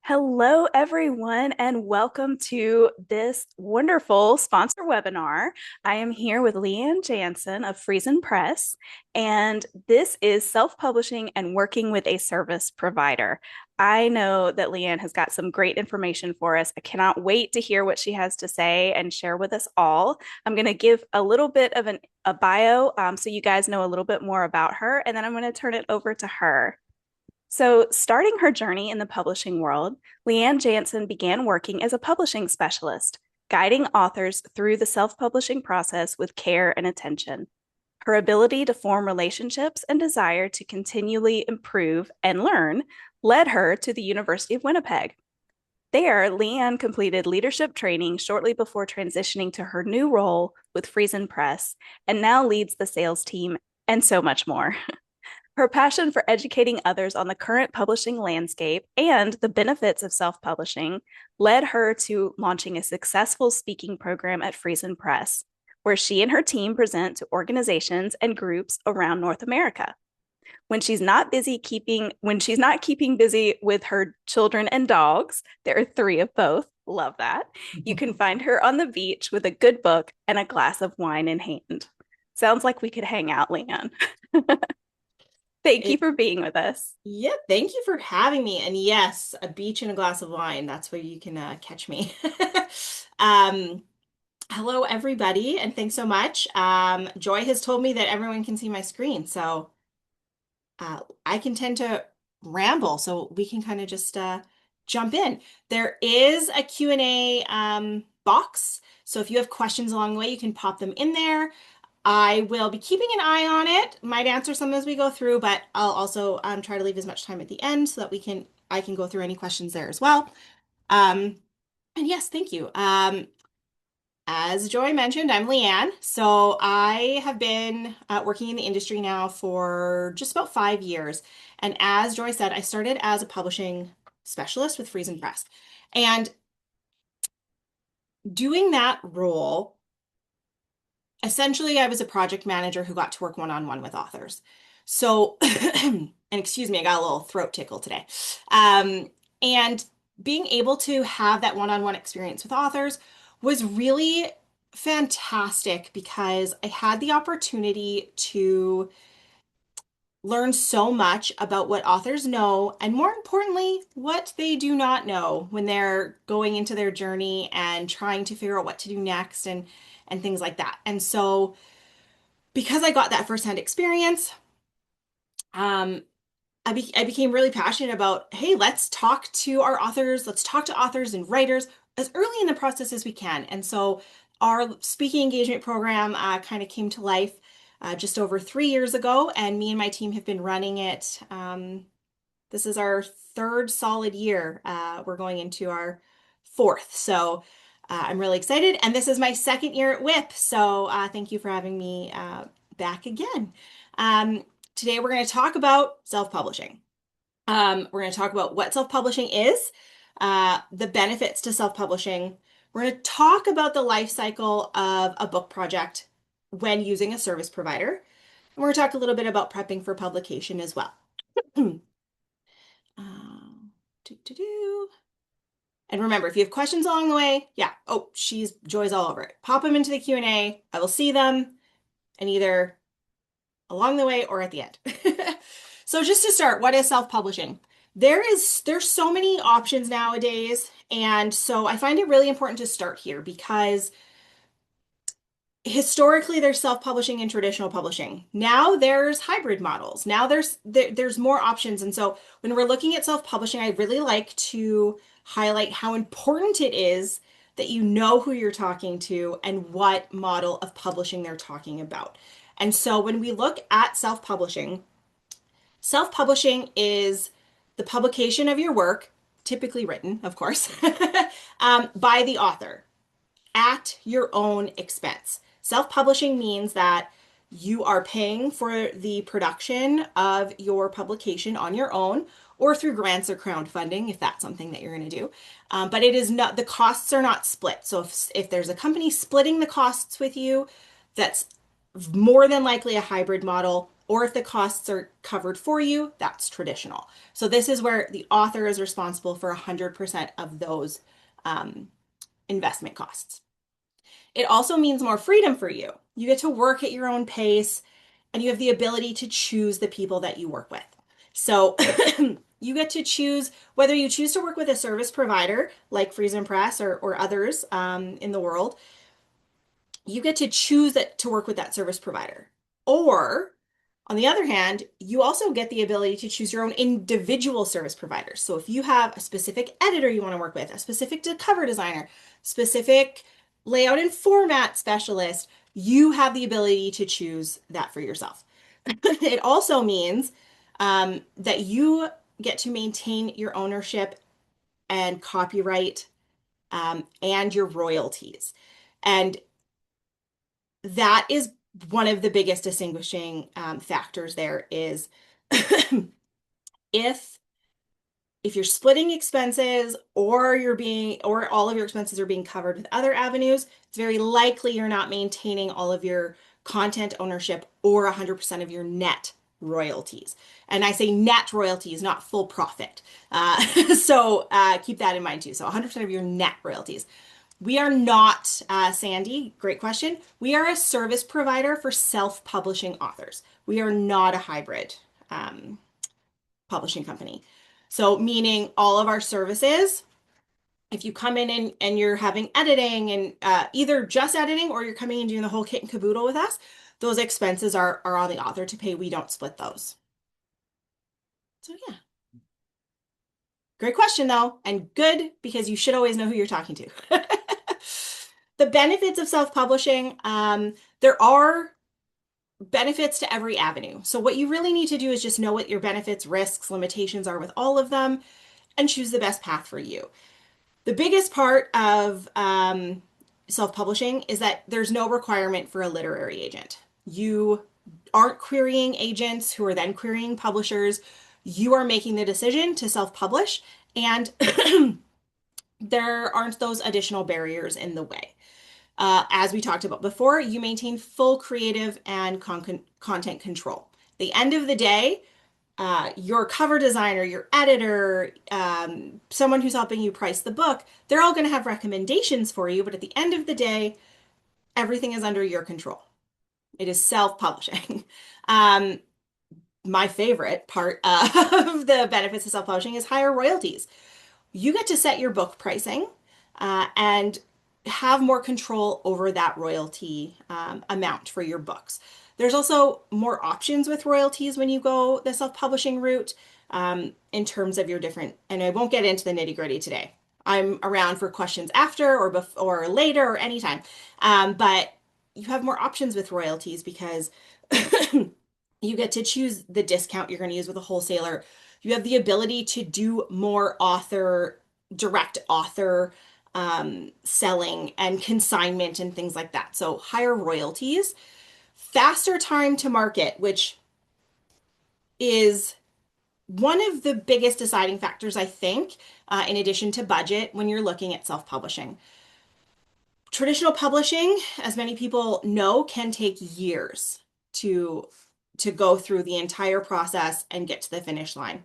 Hello, everyone, and welcome to this wonderful sponsor webinar. I am here with Leanne Janzen of FriesenPress, and this is self-publishing and working with a service provider. I know that Leanne has got some great information for us. I cannot wait to hear what she has to say and share with us all. I'm going to give a little bit of a bio so you guys know a little bit more about her, and then I'm going to turn it over to her. So, starting her journey in the publishing world, Leanne Janzen began working as a publishing specialist, guiding authors through the self publishing process with care and attention. Her ability to form relationships and desire to continually improve and learn led her to the University of Winnipeg. There, Leanne completed leadership training shortly before transitioning to her new role with FriesenPress and now leads the sales team and so much more. Her passion for educating others on the current publishing landscape and the benefits of self publishing led her to launching a successful speaking program at FriesenPress, where she and her team present to organizations and groups around North America. When she's not keeping busy with her children and dogs, there are three of both. Love that. You can find her on the beach with a good book and a glass of wine in hand. Sounds like we could hang out, Leanne. Thank you It, for being with us. yeah, thank you for having me. And yes, a beach and a glass of wine. That's where you can catch me. Um, Hello, everybody, and thanks so much. Joy has told me that everyone can see my screen, so I can tend to ramble, so we can kind of just jump in. There is a Q&A box, so if you have questions along the way, you can pop them in there. I will be keeping an eye on it. Might answer some as we go through, but I'll also try to leave as much time at the end so that I can go through any questions there as well. Um, and yes, thank you. As Joy mentioned, I'm Leanne. So I have been working in the industry now for just about 5 years. And as Joy said, I started as a publishing specialist with FriesenPress. And doing that role, essentially, I was a project manager who got to work one-on-one with authors. So, and excuse me, I got a little throat tickle today. And being able to have that one-on-one experience with authors was really fantastic because I had the opportunity to learn so much about what authors know and more importantly, what they do not know when they're going into their journey and trying to figure out what to do next and things like that. And so because I got that firsthand experience, um, I became really passionate about, hey, let's talk to our authors, let's talk to authors and writers as early in the process as we can. And so our speaking engagement program kind of came to life just over 3 years ago, and me and my team have been running it. This is our third solid year. We're going into our fourth. So I'm really excited. And this is my second year at WIP. So thank you for having me back again. Today we're going to talk about self-publishing. We're going to talk about what self-publishing is, the benefits to self-publishing. We're going to talk about the life cycle of a book project when using a service provider. And we're going to talk a little bit about prepping for publication as well. Um, do, do, do. And remember, if you have questions along the way, yeah, oh, Joy's all over it. Pop them into the Q&A. I will see them and either along the way or at the end. So just to start, what is self-publishing? There's so many options nowadays, and so I find it really important to start here because historically there's self-publishing and traditional publishing. Now there's hybrid models. Now there's more options, and so when we're looking at self-publishing, I really like to highlight how important it is that you know who you're talking to and what model of publishing they're talking about. And so when we look at self-publishing, self-publishing is the publication of your work, typically written, of course, by the author at your own expense. Self-publishing means that you are paying for the production of your publication on your own or through grants or crowdfunding, if that's something that you're going to do. But it is not, the costs are not split. So if there's a company splitting the costs with you, that's more than likely a hybrid model or if the costs are covered for you, that's traditional. So this is where the author is responsible for 100% of those um, investment costs. It also means more freedom for you. You get to work at your own pace and you have the ability to choose the people that you work with. So you get to choose whether you choose to work with a service provider like FriesenPress or others in the world. You get to choose to work with that service provider. Or on the other hand, you also get the ability to choose your own individual service providers. So if you have a specific editor you want to work with, a specific cover designer, specific layout and format specialist, you have the ability to choose that for yourself. It also means that you get to maintain your ownership and copyright and your royalties. And that is one of the biggest distinguishing factors there is if if you're splitting expenses or all of your expenses are being covered with other avenues, it's very likely you're not maintaining all of your content ownership or 100% of your net royalties. And I say net royalties, not full profit. So keep that in mind too. So 100% of your net royalties. We are not, Sandy, great question. We are a service provider for self-publishing authors. We are not a hybrid publishing company. So, meaning all of our services, if you come in and you're having editing and either just editing or you're coming and doing the whole kit and caboodle with us, those expenses are on the author to pay. We don't split those. So, yeah. Great question, though, and good because you should always know who you're talking to. The benefits of self-publishing, there are benefits to every avenue. So what you really need to do is just know what your benefits, risks, limitations are with all of them and choose the best path for you. The biggest part of self-publishing is that there's no requirement for a literary agent. You aren't querying agents who are then querying publishers. You are making the decision to self-publish, and there aren't those additional barriers in the way. As we talked about before, you maintain full creative and content control. At the end of the day, your cover designer, your editor, someone who's helping you price the book, they're all going to have recommendations for you, but at the end of the day, everything is under your control. It is self-publishing. My favorite part of the benefits of self-publishing is higher royalties. You get to set your book pricing and have more control over that royalty amount for your books. There's also more options with royalties when you go the self-publishing route in terms of your different, and I won't get into the nitty-gritty today. I'm around for questions after or before or later or anytime. But you have more options with royalties because you get to choose the discount you're going to use with a wholesaler. You have the ability to do more direct author selling and consignment and things like that. So higher royalties, faster time to market, which is one of the biggest deciding factors, I think, in addition to budget when you're looking at self-publishing. Traditional publishing, as many people know, can take years to go through the entire process and get to the finish line.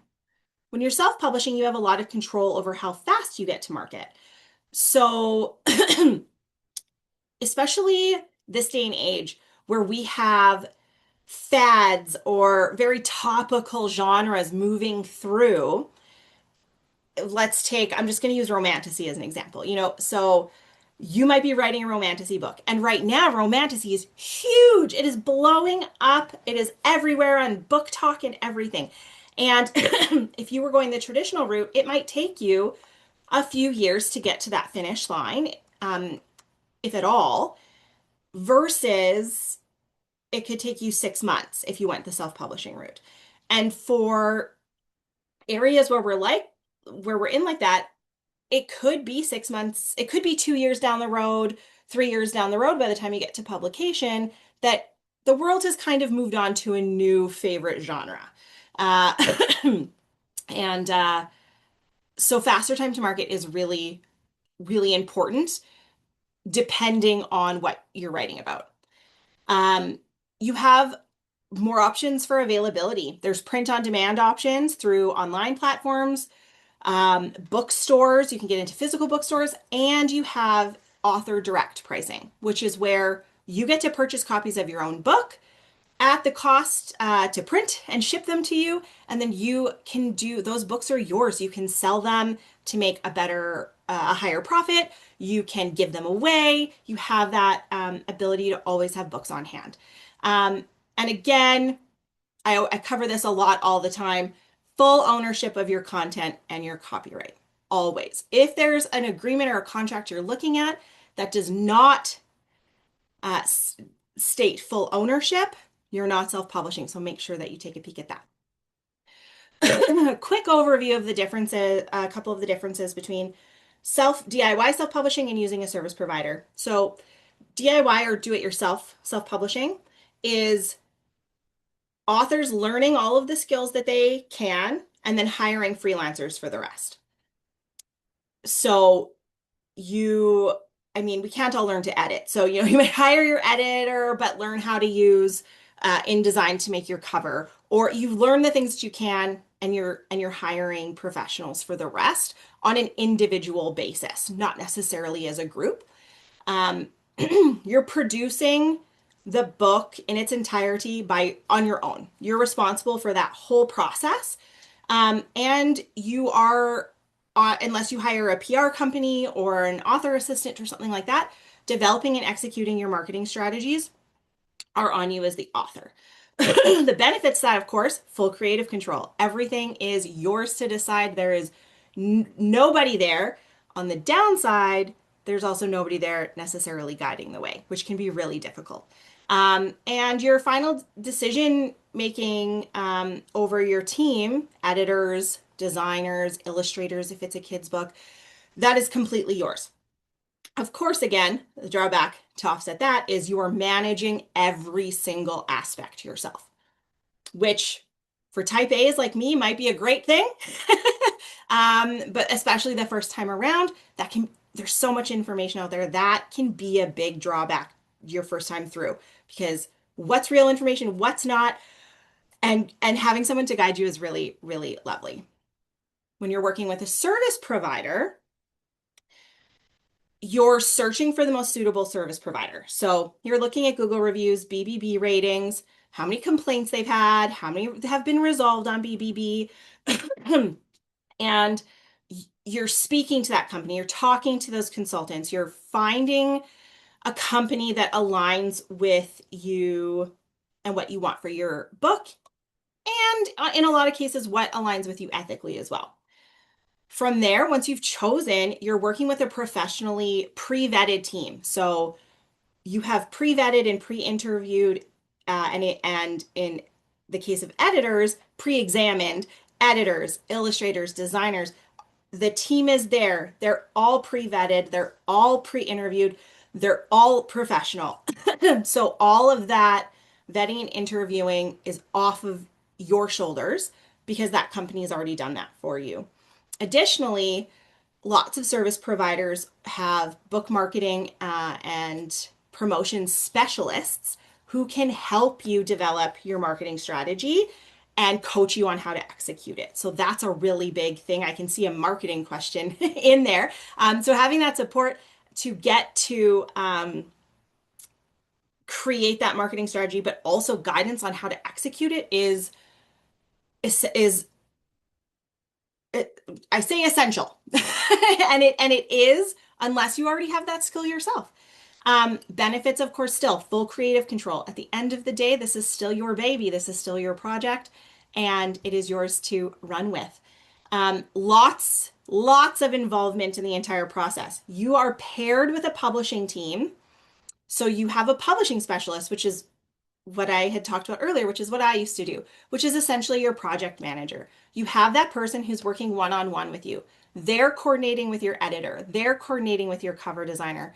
When you're self-publishing, you have a lot of control over how fast you get to market. So, especially this day and age where we have fads or very topical genres moving through, I'm just going to use romantasy as an example. So you might be writing a romantasy book, and right now romantasy is huge. It is blowing up. It is everywhere on Book Talk and everything. And if you were going the traditional route, it might take you a few years to get to that finish line, if at all, versus it could take you 6 months if you went the self-publishing route. And for areas where we're in like that, it could be 6 months, it could be 2 years down the road, 3 years down the road by the time you get to publication, that the world has kind of moved on to a new favorite genre. Uh, and so faster time to market is really, really important depending on what you're writing about. You have more options for availability. There's print on demand options through online platforms, bookstores. You can get into physical bookstores, and you have author direct pricing, which is where you get to purchase copies of your own book at the cost to print and ship them to you. And then you can do those books are yours. You can sell them to make a higher profit. You can give them away. You have that ability to always have books on hand. And again, I cover this a lot all the time. Full ownership of your content and your copyright. Always. If there's an agreement or a contract you're looking at that does not uh, state full ownership, you're not self-publishing. So make sure that you take a peek at that. A quick overview of the differences, a couple of the differences between DIY self-publishing and using a service provider. So DIY or do-it-yourself self-publishing is authors learning all of the skills that they can and then hiring freelancers for the rest. So we can't all learn to edit. So, you might hire your editor, but learn how to use InDesign to make your cover, or you learn the things that you can and you're hiring professionals for the rest on an individual basis, not necessarily as a group. Um, you're producing the book in its entirety on your own. You're responsible for that whole process. And you are, unless you hire a PR company or an author assistant or something like that, developing and executing your marketing strategies are on you as the author. The benefits that, of course, full creative control. Everything is yours to decide. There is nobody there. On the downside, there's also nobody there necessarily guiding the way, which can be really difficult. And your final decision making over your team, editors, designers, illustrators, if it's a kid's book, that is completely yours. Of course, again, the drawback to offset that is you are managing every single aspect yourself, which for type A's like me might be a great thing. But especially the first time around, there's so much information out there that can be a big drawback your first time through, because what's real information, what's not, and having someone to guide you is really, really lovely. When you're working with a service provider, you're searching for the most suitable service provider. So you're looking at Google reviews, BBB ratings, how many complaints they've had, how many have been resolved on BBB, and you're speaking to that company, you're talking to those consultants, you're finding a company that aligns with you and what you want for your book, and in a lot of cases, what aligns with you ethically as well. From there, once you've chosen, you're working with a professionally pre-vetted team. So you have pre-vetted and pre-interviewed, and in the case of editors, pre-examined editors, illustrators, designers. The team is there. They're all pre-vetted. They're all pre-interviewed. They're all professional. So all of that vetting and interviewing is off of your shoulders because that company has already done that for you. Additionally, lots of service providers have book marketing and promotion specialists who can help you develop your marketing strategy and coach you on how to execute it. So that's a really big thing. I can see a marketing question in there. So having that support to get to create that marketing strategy, but also guidance on how to execute it is I say essential, and it is, unless you already have that skill yourself. Benefits, of course, still full creative control. At the end of the day, this is still your baby. This is still your project, and it is yours to run with. Lots of involvement in the entire process. You are paired with a publishing team. So you have a publishing specialist, which is what I had talked about earlier, which is what I used to do, which is essentially your project manager. You have that person who's working one-on-one with you. They're coordinating with your editor. They're coordinating with your cover designer.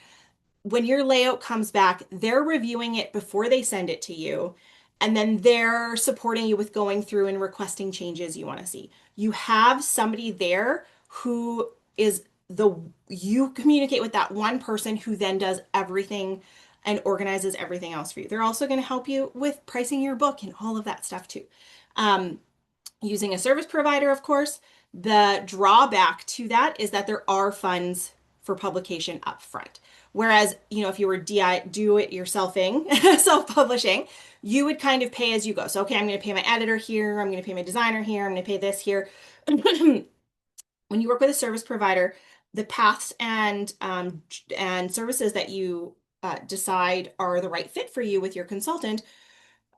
When your layout comes back, they're reviewing it before they send it to you. And then they're supporting you with going through and requesting changes you want to see. You have somebody there who is you communicate with that one person who then does everything and organizes everything else for you. They're also going to help you with pricing your book and all of that stuff too. Um, Using a service provider, of course, the drawback to that is that there are funds for publication up front. Whereas, if you were do it yourselfing, self-publishing, you would kind of pay as you go. So, okay, I'm going to pay my editor here, I'm going to pay my designer here, I'm going to pay this here. When you work with a service provider, the paths and services that you decide are the right fit for you with your consultant,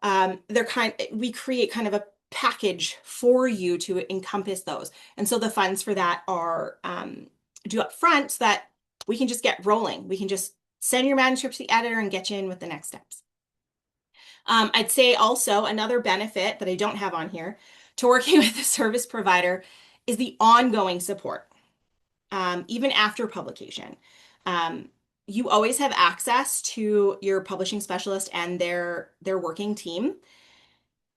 we create kind of a package for you to encompass those. And so the funds for that are due up front so that we can just get rolling. We can just send your manuscript to the editor and get you in with the next steps. I'd say also another benefit that I don't have on here to working with a service provider is the ongoing support, even after publication. You always have access to your publishing specialist and their working team.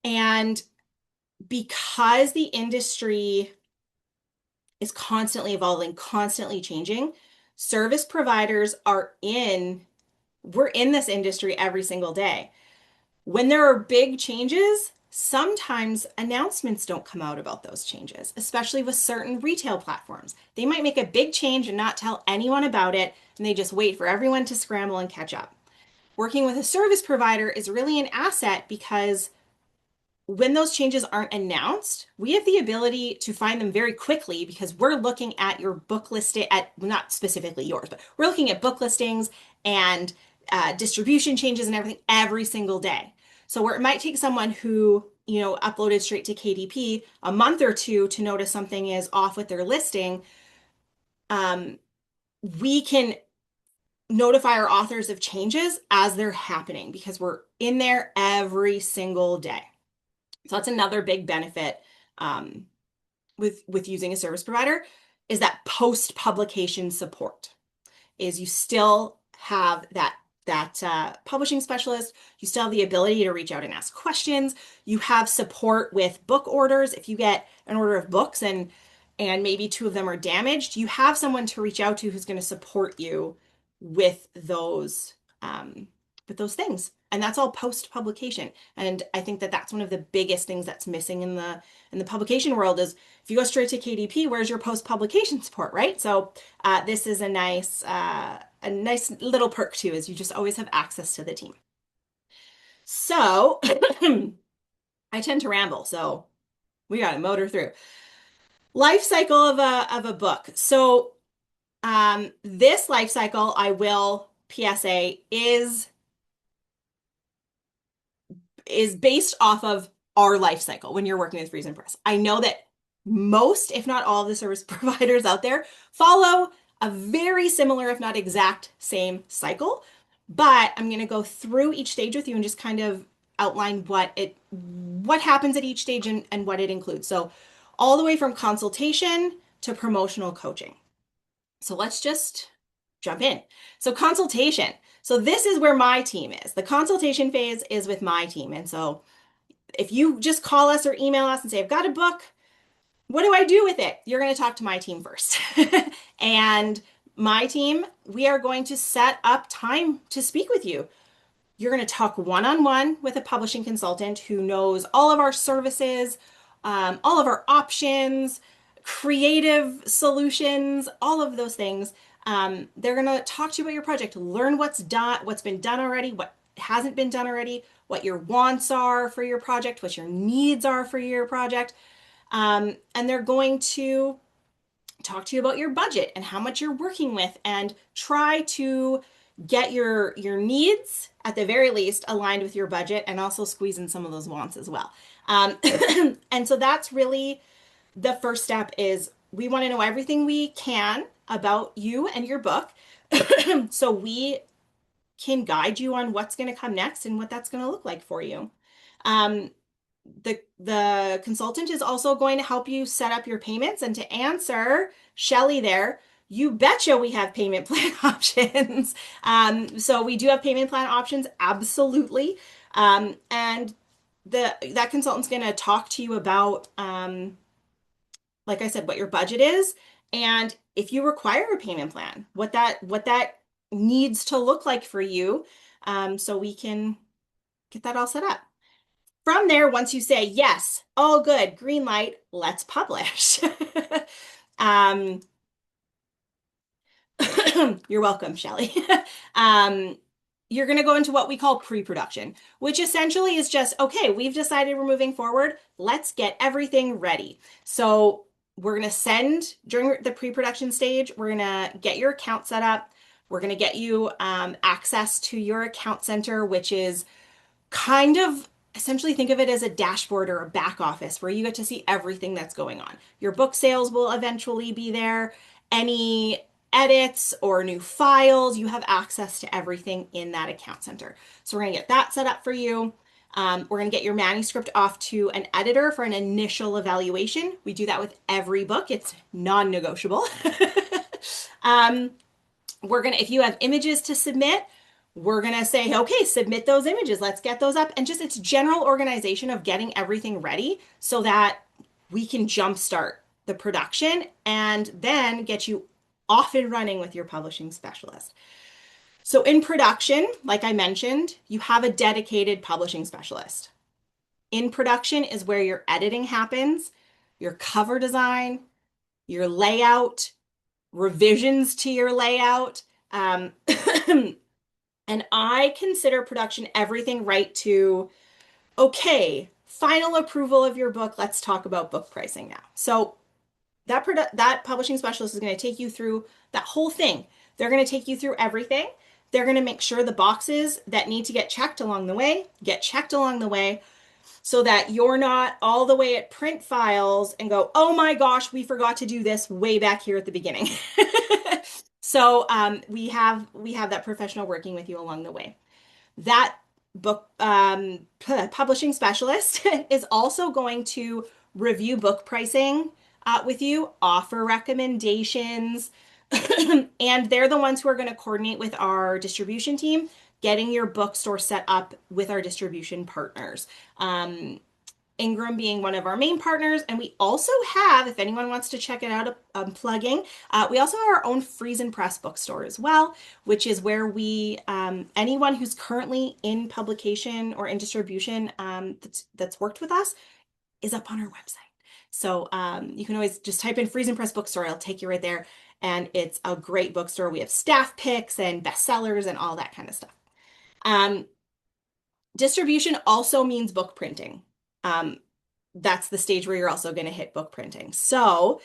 And because the industry is constantly evolving, constantly changing, service providers we're in this industry every single day. When there are big changes, sometimes announcements don't come out about those changes, especially with certain retail platforms. They might make a big change and not tell anyone about it, and they just wait for everyone to scramble and catch up. Working with a service provider is really an asset because when those changes aren't announced, we have the ability to find them very quickly because we're looking at your book listing not specifically yours, but we're looking at book listings and distribution changes and everything every single day. So where it might take someone who, uploaded straight to KDP a month or two to notice something is off with their listing, we can notify our authors of changes as they're happening because we're in there every single day. So that's another big benefit with using a service provider is that post-publication support is you still have that publishing specialist. You still have the ability to reach out and ask questions. You have support with book orders. If you get an order of books and maybe two of them are damaged, you have someone to reach out to who's going to support you with those things. And that's all post publication. And I think that that's one of the biggest things that's missing in the publication world is if you go straight to KDP, where's your post publication support, right? So this is a nice little perk too, is you just always have access to the team. So I tend to ramble, so we got to motor through. Life cycle of a book. So this life cycle, I will PSA, is based off of our life cycle when you're working with FriesenPress. I know that most, if not all, of the service providers out there follow a very similar, if not exact same cycle, but I'm going to go through each stage with you and just kind of outline what happens at each stage and what it includes. So all the way from consultation to promotional coaching. So let's just jump in. So consultation. So this is where my team is. The consultation phase is with my team. And so if you just call us or email us and say, I've got a book, what do I do with it? You're going to talk to my team first. And my team, we are going to set up time to speak with you. You're going to talk one-on-one with a publishing consultant who knows all of our services, all of our options, creative solutions, all of those things. They're going to talk to you about your project, learn what's been done already, what hasn't been done already, what your wants are for your project, what your needs are for your project. And they're going to talk to you about your budget and how much you're working with and try to get your needs at the very least aligned with your budget and also squeeze in some of those wants as well. And so that's really the first step is we want to know everything we can about you and your book so we can guide you on what's going to come next and what that's going to look like for you. The consultant is also going to help you set up your payments. And to answer Shelly there, you betcha we have payment plan options. So we do have payment plan options, absolutely. And that consultant's going to talk to you about, like I said, what your budget is, and if you require a payment plan, what that needs to look like for you. so we can get that all set up. From there, once you say, yes, all good, green light, let's publish. um, you're welcome, Shelley. um, you're going to go into what we call pre-production, which essentially is just, okay, we've decided we're moving forward. Let's get everything ready. So we're going to send during the pre-production stage, we're going to get your account set up. We're going to get you access to your account center, which is kind of essentially think of it as a dashboard or a back office where you get to see everything that's going on. Your book sales will eventually be there. Any edits or new files, you have access to everything in that account center. So we're going to get that set up for you. We're going to get your manuscript off to an editor for an initial evaluation. We do that with every book. It's non-negotiable. um, if you have images to submit, we're going to say, okay, submit those images. Let's get those up. And just it's general organization of getting everything ready so that we can jumpstart the production and then get you off and running with your publishing specialist. So in production, like I mentioned, you have a dedicated publishing specialist. In production is where your editing happens, your cover design, your layout, revisions to your layout. And I consider production everything right to, okay, final approval of your book. Let's talk about book pricing now. So that publishing specialist is going to take you through that whole thing. They're going to take you through everything. They're going to make sure the boxes that need to get checked along the way get checked along the way so that you're not all the way at print files and go, oh my gosh, we forgot to do this way back here at the beginning. So we have that professional working with you along the way. That book publishing specialist is also going to review book pricing with you, offer recommendations, and they're the ones who are going to coordinate with our distribution team, getting your bookstore set up with our distribution partners. Ingram being one of our main partners. And we also have, if anyone wants to check it out, plugging, we also have our own FriesenPress bookstore as well, which is where we, anyone who's currently in publication or in distribution that's worked with us is up on our website. So you can always just type in FriesenPress bookstore. It'll take you right there. And it's a great bookstore. We have staff picks and bestsellers and all that kind of stuff. Distribution also means book printing. That's the stage where you're also going to hit book printing. So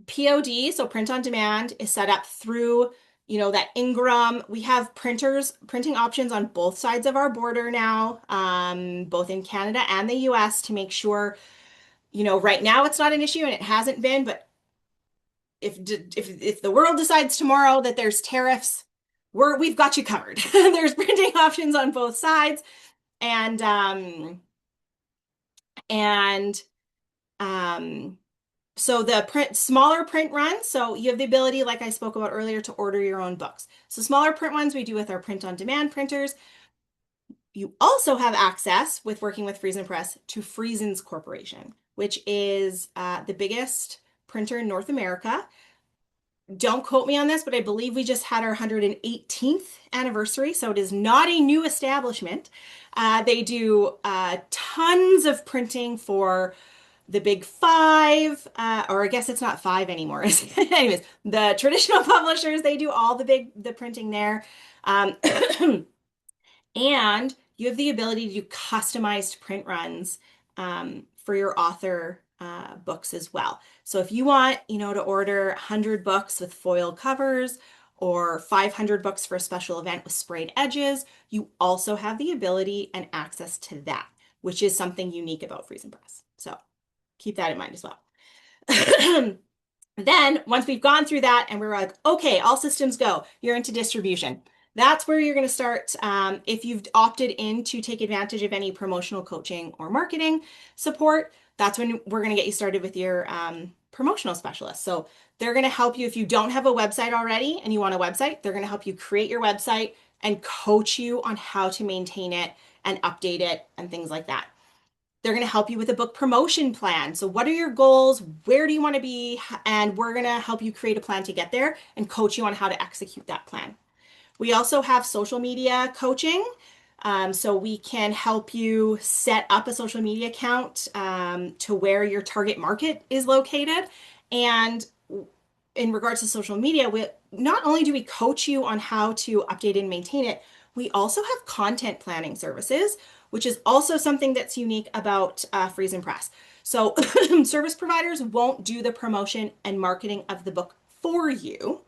POD, so print on demand, is set up through, that Ingram. We have printing options on both sides of our border now, both in Canada and the US to make sure, right now it's not an issue and it hasn't been, but if the world decides tomorrow that there's tariffs, we've got you covered. There's printing options on both sides. And so the smaller print runs, so you have the ability, like I spoke about earlier, to order your own books. So smaller print ones we do with our print on demand printers. You also have access with working with FriesenPress to Friesen's Corporation, which is the biggest printer in North America. Don't quote me on this, but I believe we just had our 118th anniversary, so it is not a new establishment. They do tons of printing for the big five, or I guess it's not five anymore. Anyways, the traditional publishers, they do all the printing there. And you have the ability to do customized print runs for your author books as well. So if you want, to order 100 books with foil covers or 500 books for a special event with sprayed edges, you also have the ability and access to that, which is something unique about FriesenPress. So keep that in mind as well. Then once we've gone through that and we're like, okay, all systems go, you're into distribution. That's where you're going to start. If you've opted in to take advantage of any promotional coaching or marketing support, that's when we're going to get you started with your promotional specialist. So they're going to help you if you don't have a website already and you want a website, they're going to help you create your website and coach you on how to maintain it and update it and things like that. They're going to help you with a book promotion plan. So what are your goals? Where do you want to be? And we're going to help you create a plan to get there and coach you on how to execute that plan. We also have social media coaching. So we can help you set up a social media account to where your target market is located. And in regards to social media, we not only do we coach you on how to update and maintain it, we also have content planning services, which is also something that's unique about FriesenPress. So service providers won't do the promotion and marketing of the book for you,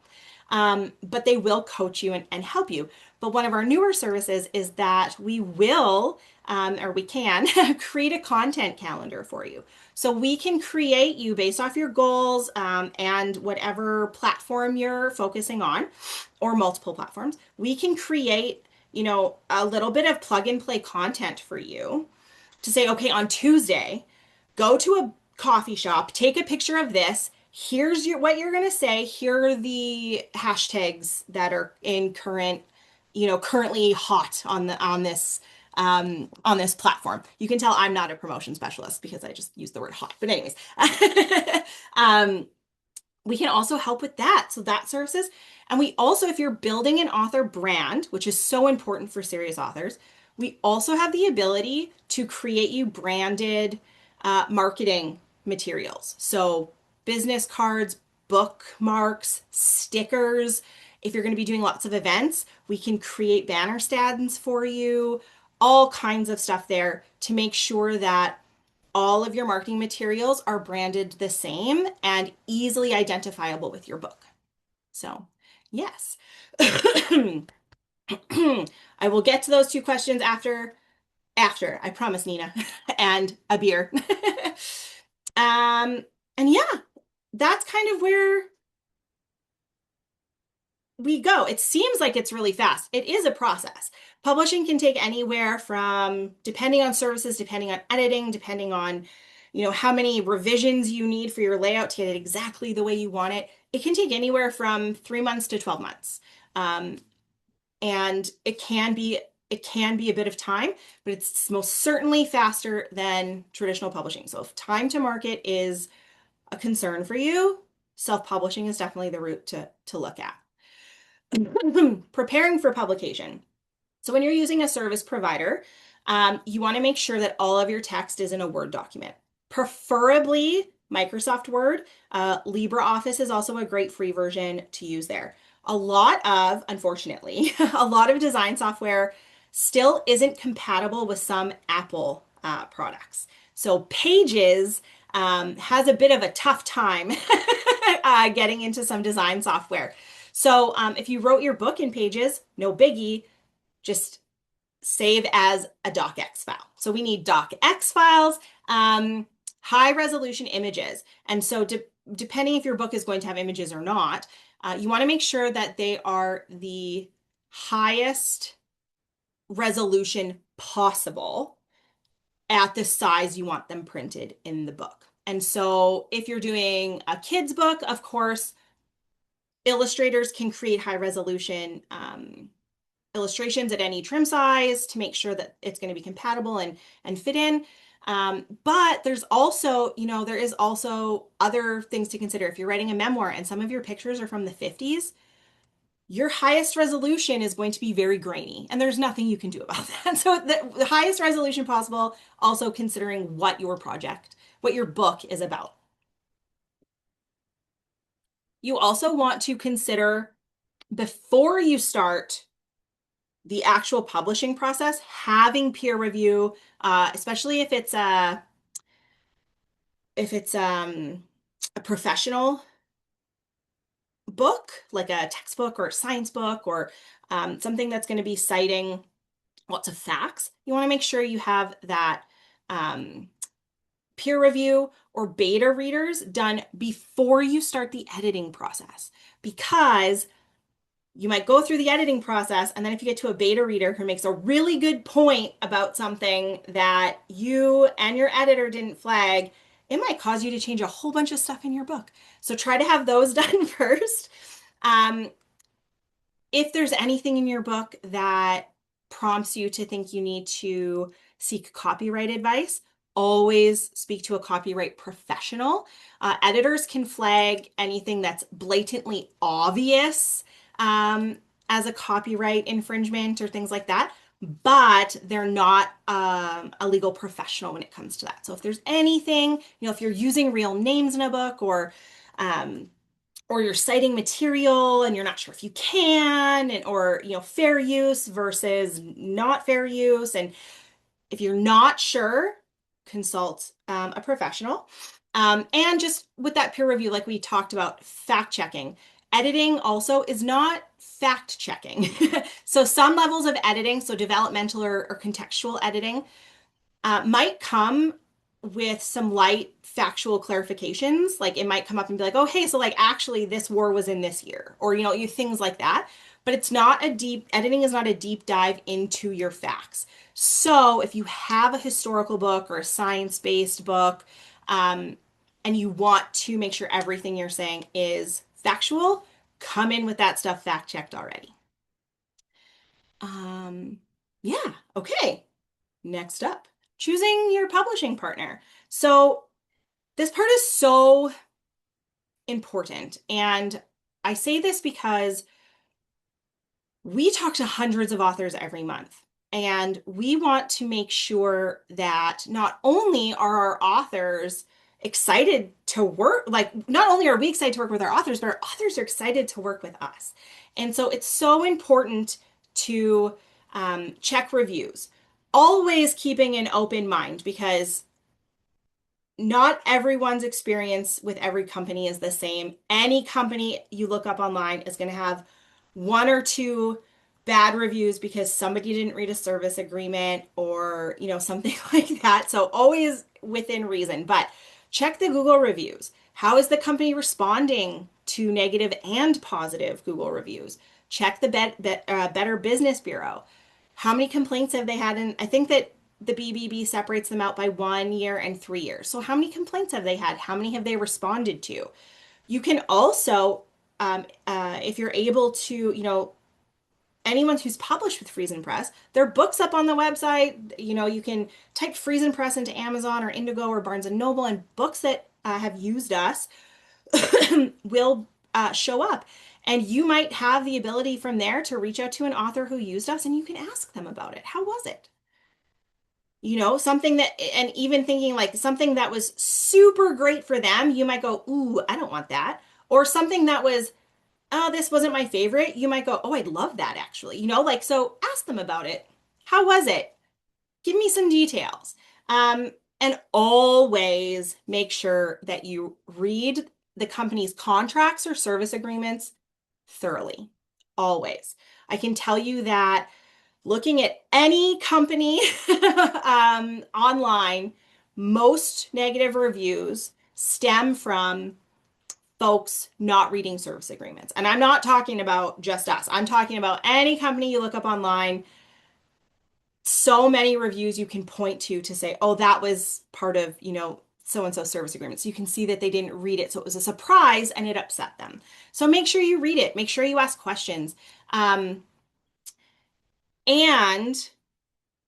but they will coach you and help you. But one of our newer services is that we will, or we can, create a content calendar for you. So we can create you based off your goals and whatever platform you're focusing on, or multiple platforms. We can create, a little bit of plug and play content for you to say, okay, on Tuesday, go to a coffee shop, take a picture of this. Here's what you're going to say. Here are the hashtags that are in currently hot on this platform. You can tell I'm not a promotion specialist because I just used the word hot. But anyways, um, we can also help with that. So that services. And we also, if you're building an author brand, which is so important for serious authors, we also have the ability to create you branded marketing materials. So business cards, bookmarks, stickers. If you're going to be doing lots of events, we can create banner stands for you, all kinds of stuff there to make sure that all of your marketing materials are branded the same and easily identifiable with your book. So, yes. I will get to those two questions after, I promise, Nina, and a beer. um, and yeah, that's kind of where we go. It seems like it's really fast. It is a process. Publishing can take anywhere from, depending on services, depending on editing, depending on, how many revisions you need for your layout to get it exactly the way you want it. It can take anywhere from 3 months to 12 months. And it can be a bit of time, but it's most certainly faster than traditional publishing. So if time to market is a concern for you, self-publishing is definitely the route to look at. Preparing for publication. So when you're using a service provider, you want to make sure that all of your text is in a Word document, preferably Microsoft Word. LibreOffice is also a great free version to use there. Unfortunately, a lot of design software still isn't compatible with some Apple products. So Pages has a bit of a tough time getting into some design software. So if you wrote your book in Pages, no biggie, just save as a docx file. So we need docx files, high resolution images. And so depending if your book is going to have images or not, you want to make sure that they are the highest resolution possible at the size you want them printed in the book. And so if you're doing a kid's book, of course, illustrators can create high resolution illustrations at any trim size to make sure that it's going to be compatible and fit in. But there is also other things to consider. If you're writing a memoir and some of your pictures are from the 50s, your highest resolution is going to be very grainy, and there's nothing you can do about that. So the highest resolution possible, also considering what your book is about. You also want to consider, before you start the actual publishing process, having peer review, especially if it's a professional book, like a textbook or a science book, or something that's going to be citing lots of facts. You want to make sure you have that peer review or beta readers done before you start the editing process, because you might go through the editing process, and then if you get to a beta reader who makes a really good point about something that you and your editor didn't flag, it might cause you to change a whole bunch of stuff in your book. So try to have those done first. If there's anything in your book that prompts you to think you need to seek copyright advice, always speak to a copyright professional. Editors can flag anything that's blatantly obvious as a copyright infringement or things like that, but they're not a legal professional when it comes to that. So if there's anything, if you're using real names in a book um, or you're citing material and you're not sure if you can, or fair use versus not fair use, and if you're not sure, consult a professional. And just with that peer review, like we talked about, fact checking. Editing also is not fact checking. So some levels of editing, so developmental or contextual editing, might come with some light factual clarifications. Like it might come up and be like, oh, hey, so like actually this war was in this year, or you things like that. But it's not a deep editing is not a deep dive into your facts. So if you have a historical book or a science-based book, and you want to make sure everything you're saying is factual, come in with that stuff fact checked already. Um, yeah, okay. Next up, choosing your publishing partner. So this part is so important. And I say this because we talk to hundreds of authors every month. And we want to make sure that not only are our authors excited to work, like, not only are we excited to work with our authors, but our authors are excited to work with us. And so it's so important to check reviews, always keeping an open mind, because not everyone's experience with every company is the same. Any company you look up online is going to have one or two bad reviews because somebody didn't read a service agreement or, something like that. So always within reason, but check the Google reviews. How is the company responding to negative and positive Google reviews? Check the Better Business Bureau. How many complaints have they had? And I think that the BBB separates them out by 1 year and 3 years. So how many complaints have they had? How many have they responded to? You can also, if you're able to, anyone who's published with FriesenPress, their books up on the website. You can type FriesenPress into Amazon or Indigo or Barnes and Noble, and books that have used us will show up. And you might have the ability from there to reach out to an author who used us, and you can ask them about it. How was it? Something that, and even thinking like something that was super great for them, you might go, ooh, I don't want that. Or something that was, oh, this wasn't my favorite, you might go, oh, I'd love that actually. So ask them about it. How was it? Give me some details. And always make sure that you read the company's contracts or service agreements thoroughly. Always. I can tell you that looking at any company online, most negative reviews stem from folks not reading service agreements. And I'm not talking about just us. I'm talking about any company you look up online. So many reviews you can point to say, oh, that was part of, so-and-so service agreement. So you can see that they didn't read it. So it was a surprise and it upset them. So make sure you read it. Make sure you ask questions. And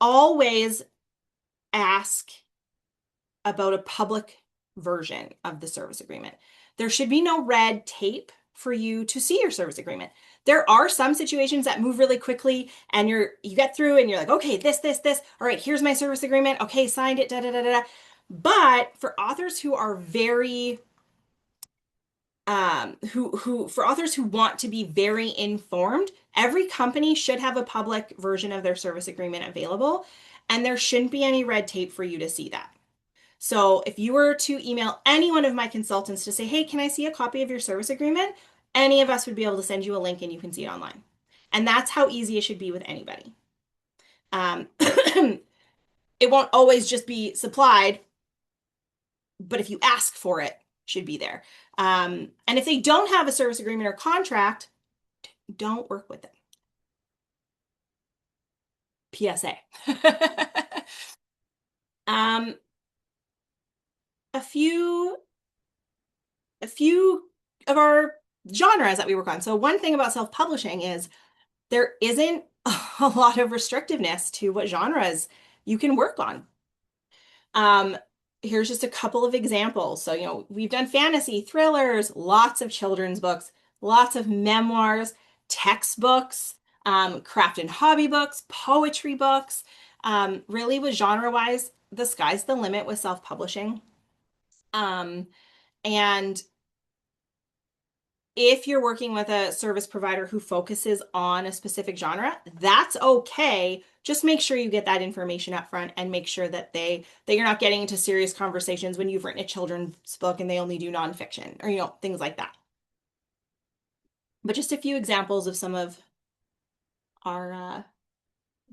always ask about a public version of the service agreement. There should be no red tape for you to see your service agreement. There are some situations that move really quickly and you get through and you're like, okay, this. All right, here's my service agreement. Okay, signed it, da da da da. But for authors who are very for authors who want to be very informed, every company should have a public version of their service agreement available, and there shouldn't be any red tape for you to see that. So if you were to email any one of my consultants to say, hey, can I see a copy of your service agreement? Any of us would be able to send you a link and you can see it online. And that's how easy it should be with anybody. It won't always just be supplied, but if you ask for it, should be there. And if they don't have a service agreement or contract, don't work with them. PSA. A few of our genres that we work on. So one thing about self-publishing is there isn't a lot of restrictiveness to what genres you can work on. Here's just a couple of examples. So, we've done fantasy, thrillers, lots of children's books, lots of memoirs, textbooks, craft and hobby books, poetry books. Really, with genre-wise, the sky's the limit with self-publishing. Um, and if you're working with a service provider who focuses on a specific genre, that's okay. Just make sure you get that information up front and make sure that you're not getting into serious conversations when you've written a children's book and they only do nonfiction or things like that. But just a few examples of our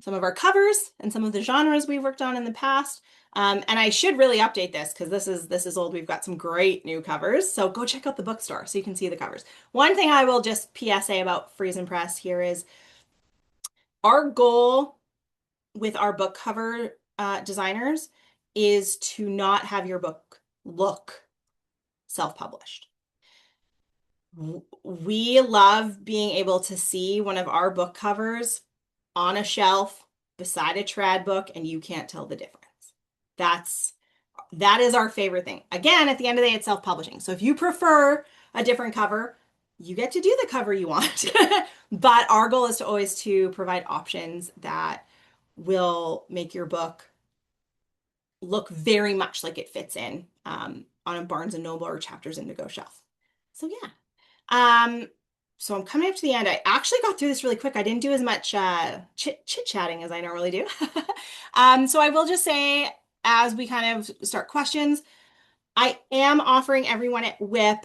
some of our covers and some of the genres we've worked on in the past. And I should really update this because this is old. We've got some great new covers. So go check out the bookstore so you can see the covers. One thing I will just PSA about FriesenPress here is our goal with our book cover designers is to not have your book look self-published. We love being able to see one of our book covers on a shelf beside a trad book and you can't tell the difference. That is our favorite thing. Again, at the end of the day, it's self-publishing. So if you prefer a different cover, you get to do the cover you want. But our goal is to always to provide options that will make your book look very much like it fits in on a Barnes and Noble or Chapters Indigo shelf. So yeah. So I'm coming up to the end. I actually got through this really quick. I didn't do as much chit-chatting as I normally do. So I will just say, as we kind of start questions, I am offering everyone at WIP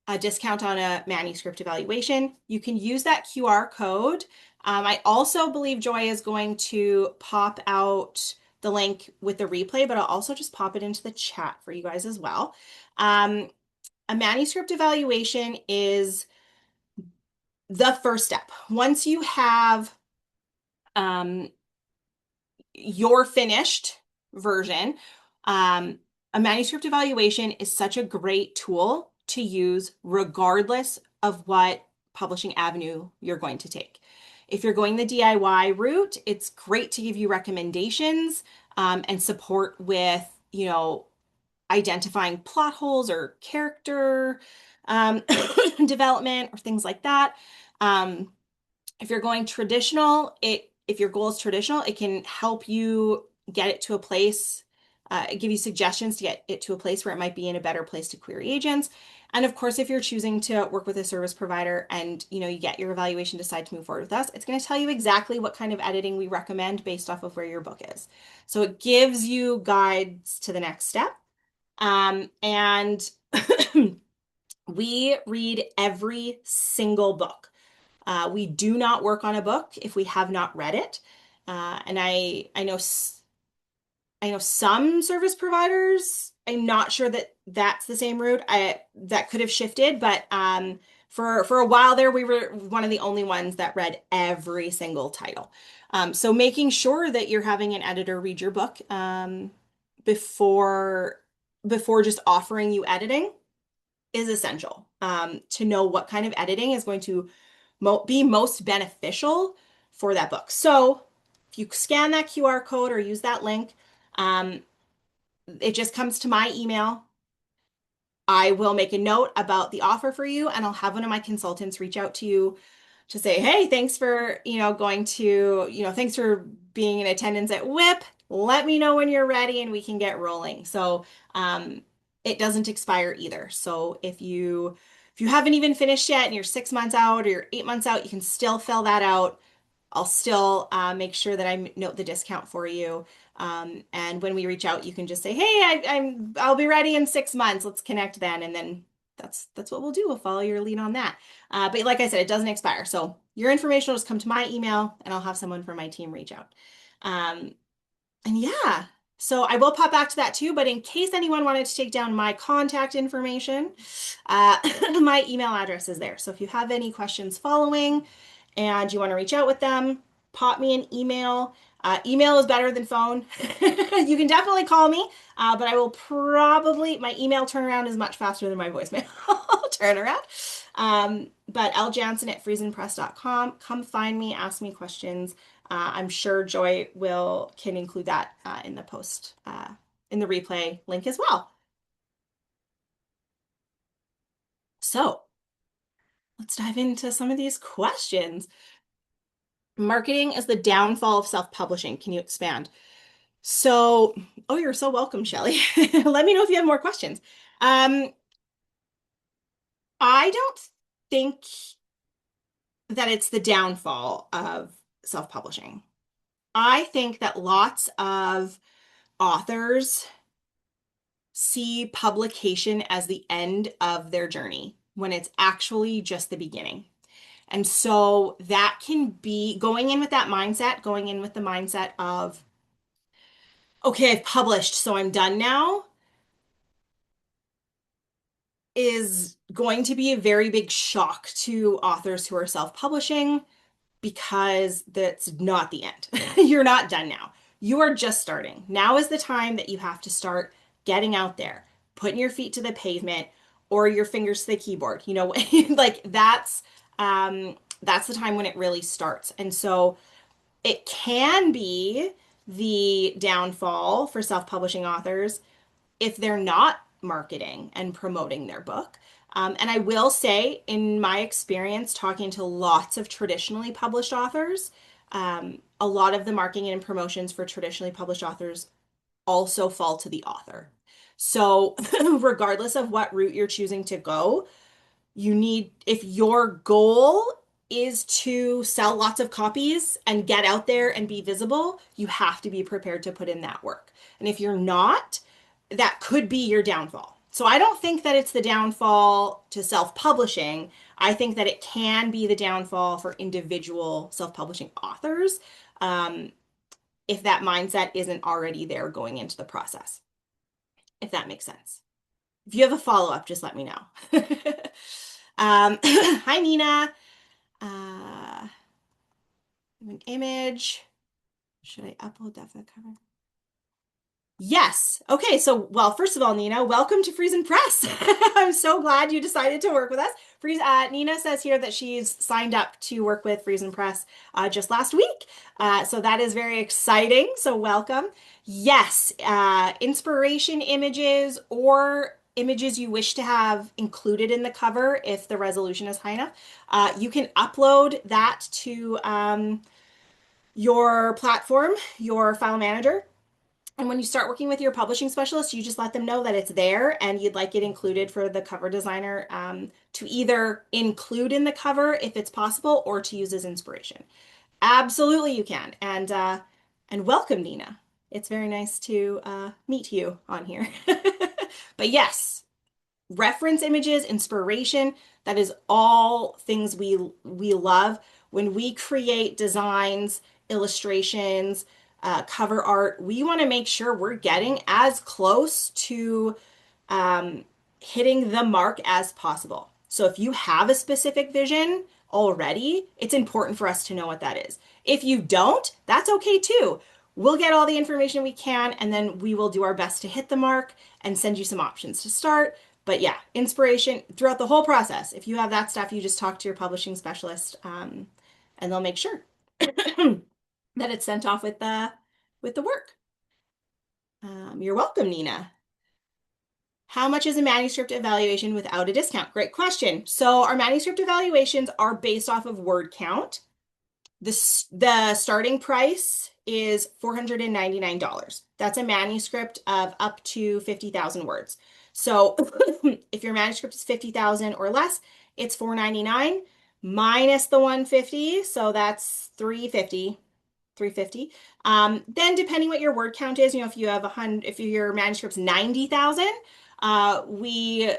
a discount on a manuscript evaluation. You can use that QR code. I also believe Joy is going to pop out the link with the replay, but I'll also just pop it into the chat for you guys as well. A manuscript evaluation is the first step. Once you have your finished version, a manuscript evaluation is such a great tool to use regardless of what publishing avenue you're going to take. If you're going the DIY route, it's great to give you recommendations and support with, identifying plot holes or character development or things like that. If you're going traditional, if your goal is traditional, it can help you get it to a place, give you suggestions to get it to a place where it might be in a better place to query agents. And of course, if you're choosing to work with a service provider and you get your evaluation, decide to move forward with us, it's going to tell you exactly what kind of editing we recommend based off of where your book is. So it gives you guides to the next step. And we read every single book. We do not work on a book if we have not read it. And I know some service providers, I'm not sure that that's the same route. That could have shifted, but for a while there, we were one of the only ones that read every single title. So making sure that you're having an editor read your book before just offering you editing is essential to know what kind of editing is going to be most beneficial for that book. So if you scan that QR code or use that link, it just comes to my email. I will make a note about the offer for you and I'll have one of my consultants reach out to you to say, hey, thanks for, thanks for being in attendance at WIP. Let me know when you're ready and we can get rolling. So it doesn't expire either. So if you haven't even finished yet and you're 6 months out or you're 8 months out, you can still fill that out. I'll still make sure that I note the discount for you. And when we reach out, you can just say, hey, I'll be ready in 6 months. Let's connect then. And then that's what we'll do. We'll follow your lead on that. But like I said, it doesn't expire. So your information will just come to my email and I'll have someone from my team reach out. And yeah, so I will pop back to that too, but in case anyone wanted to take down my contact information, my email address is there. So if you have any questions following and you want to reach out with them, pop me an email. Email is better than phone. You can definitely call me, but I will my email turnaround is much faster than my voicemail turnaround. But ljanzen@friesenpress.com. Come find me, ask me questions. I'm sure Joy can include that in the post, in the replay link as well. So let's dive into some of these questions. Marketing is the downfall of self-publishing. Can you expand? So, oh, you're so welcome, Shelley. Let me know if you have more questions. Um, I don't think that it's the downfall of self-publishing. I think that lots of authors see publication as the end of their journey when it's actually just the beginning. And so that can be going in with that mindset, going in with the mindset of, okay, I've published, so I'm done now, is going to be a very big shock to authors who are self-publishing because that's not the end. You're not done now. You are just starting. Now is the time that you have to start getting out there, putting your feet to the pavement or your fingers to the keyboard. Like that's the time when it really starts. And so it can be the downfall for self-publishing authors if they're not marketing and promoting their book. And I will say, in my experience, talking to lots of traditionally published authors, a lot of the marketing and promotions for traditionally published authors also fall to the author. So, regardless of what route you're choosing to go, if your goal is to sell lots of copies and get out there and be visible, you have to be prepared to put in that work. And if you're not, that could be your downfall. So I don't think that it's the downfall to self-publishing. I think that it can be the downfall for individual self-publishing authors, um, if that mindset isn't already there going into the process, if that makes sense. If you have a follow-up, just let me know. Hi, Nina. Uh, an image. Should I upload that for the cover? Yes. Okay. So, well, first of all, Nina, welcome to FriesenPress. I'm so glad you decided to work with us. Nina says here that she's signed up to work with FriesenPress just last week. So that is very exciting. So welcome. Yes, inspiration images or images you wish to have included in the cover if the resolution is high enough. You can upload that to your platform, your file manager. And when you start working with your publishing specialist, you just let them know that it's there and you'd like it included for the cover designer to either include in the cover if it's possible or to use as inspiration. Absolutely, you can. And welcome, Nina. It's very nice to meet you on here. But yes, reference images, inspiration, that is all things we love. When we create designs, illustrations, cover art, we want to make sure we're getting as close to um, hitting the mark as possible. So if you have a specific vision already, it's important for us to know what that is. If you don't, that's okay too. We'll get all the information we can, and then we will do our best to hit the mark and send you some options to start. But yeah, inspiration throughout the whole process. If you have that stuff, you just talk to your publishing specialist, and they'll make sure that it's sent off with the work. You're welcome, Nina. How much is a manuscript evaluation without a discount? Great question. So our manuscript evaluations are based off of word count. The starting price is $499. That's a manuscript of up to 50,000 words. So if your manuscript is 50,000 or less, it's $499 minus the 150, so that's 350. 350. Then depending what your word count is, if you have 100, if your manuscript's 90,000, we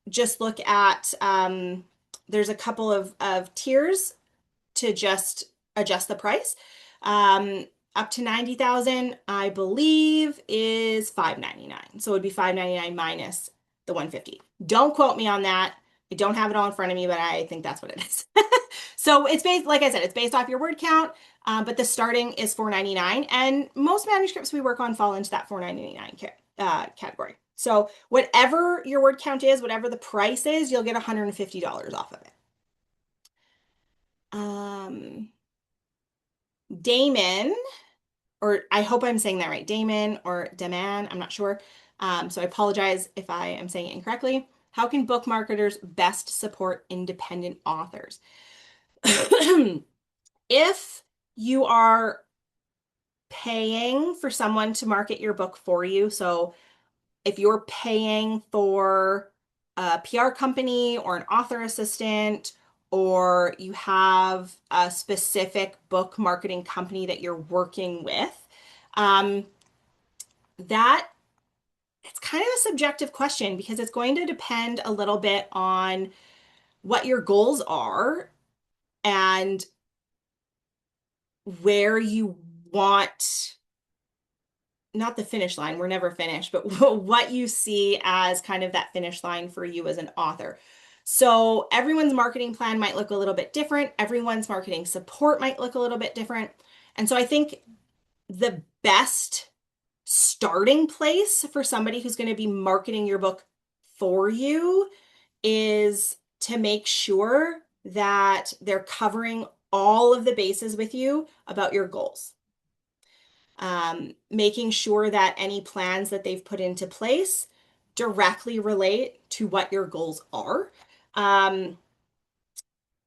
just look at there's a couple of tiers to just adjust the price. Up to 90,000, I believe, is $599. So it would be $599 minus the 150. Don't quote me on that. I don't have it all in front of me, but I think that's what it is. So it's based, like I said, it's based off your word count, but the starting is $499, and most manuscripts we work on fall into that $499 category. So whatever your word count is, whatever the price is, you'll get $150 off of it. Damon, or I hope I'm saying that right, Damon or Daman, I'm not sure. So I apologize if I am saying it incorrectly. How can book marketers best support independent authors? If you are paying for someone to market your book for you. So if you're paying for a PR company or an author assistant, or you have a specific book marketing company that you're working with, um, that it's kind of a subjective question because it's going to depend a little bit on what your goals are and where you want, not the finish line, we're never finished, but what you see as kind of that finish line for you as an author. So everyone's marketing plan might look a little bit different. Everyone's marketing support might look a little bit different. And so I think the best starting place for somebody who's going to be marketing your book for you is to make sure that they're covering all of the bases with you about your goals. Making sure that any plans that they've put into place directly relate to what your goals are. Um,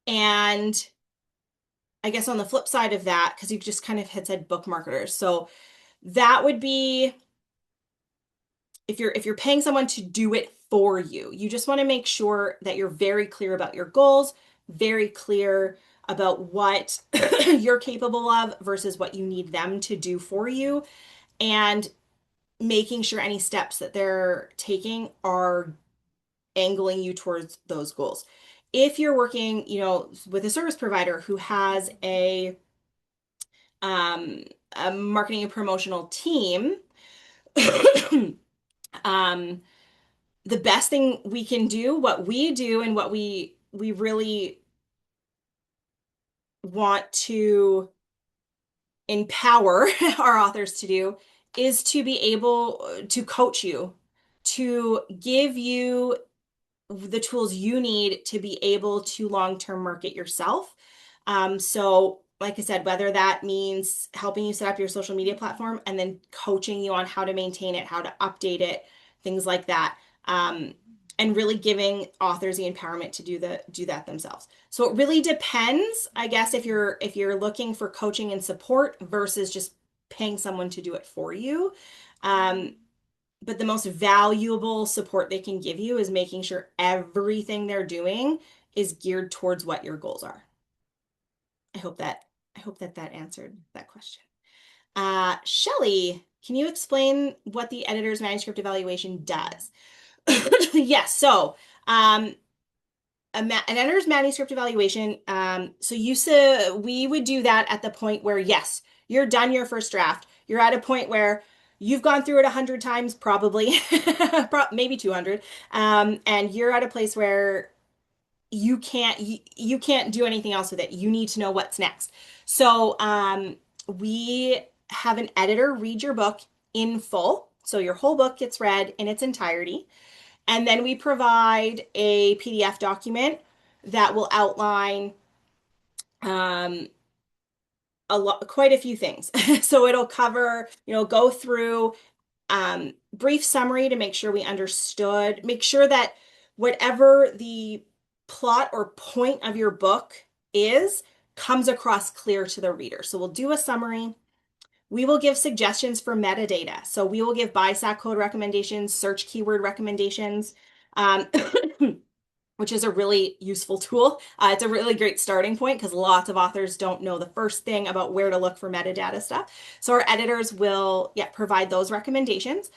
and I guess on the flip side of that, because you just kind of had said book marketers. So that would be if you're paying someone to do it for you, you just want to make sure that you're very clear about your goals, very clear about what you're capable of versus what you need them to do for you, and making sure any steps that they're taking are angling you towards those goals. If you're working, with a service provider who has um, a marketing and promotional team, um, the best thing we can do, what we do, and what we really want to empower our authors to do is to be able to coach you, to give you the tools you need to be able to long-term market yourself. So like I said, whether that means helping you set up your social media platform and then coaching you on how to maintain it, how to update it, things like that. And really giving authors the empowerment to do that themselves. So it really depends, I guess, if you're looking for coaching and support versus just paying someone to do it for you. Um, but the most valuable support they can give you is making sure everything they're doing is geared towards what your goals are. I hope that that answered that question. Shelley, can you explain what the editor's manuscript evaluation does? Yes, so um, an editor's manuscript evaluation. We would do that at the point where, yes, you're done your first draft. You're at a point where you've gone through it 100 times, probably, maybe 200, and you're at a place where you can't do anything else with it. You need to know what's next. So we have an editor read your book in full. So your whole book gets read in its entirety. And then we provide a PDF document that will outline um, quite a few things. So it'll cover, go through brief summary to make sure we understood, make sure that whatever the plot or point of your book is comes across clear to the reader. So we'll do a summary. We will give suggestions for metadata. So we will give BISAC code recommendations, search keyword recommendations, um, which is a really useful tool. It's a really great starting point because lots of authors don't know the first thing about where to look for metadata stuff. So our editors will, provide those recommendations.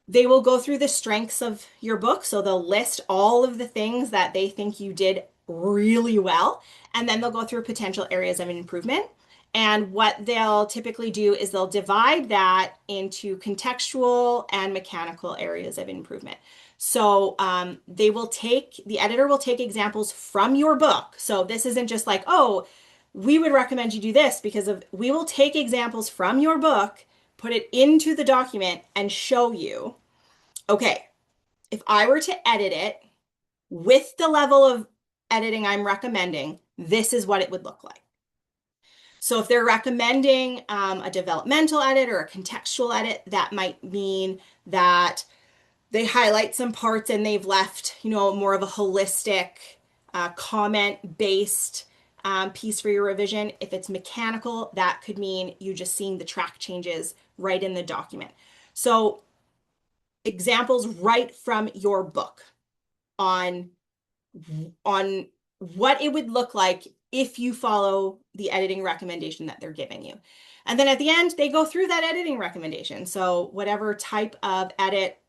They will go through the strengths of your book. So they'll list all of the things that they think you did really well. And then they'll go through potential areas of improvement. And what they'll typically do is they'll divide that into contextual and mechanical areas of improvement. So the editor will take examples from your book. So this isn't just like, oh, we would recommend you do this we will take examples from your book, put it into the document, and show you, okay, if I were to edit it with the level of editing I'm recommending, this is what it would look like. So if they're recommending a developmental edit or a contextual edit, that might mean that they highlight some parts and they've left, more of a holistic, comment-based piece for your revision. If it's mechanical, that could mean you just seeing the track changes right in the document. So examples right from your book on on what it would look like if you follow the editing recommendation that they're giving you. And then at the end, they go through that editing recommendation. So whatever type of edit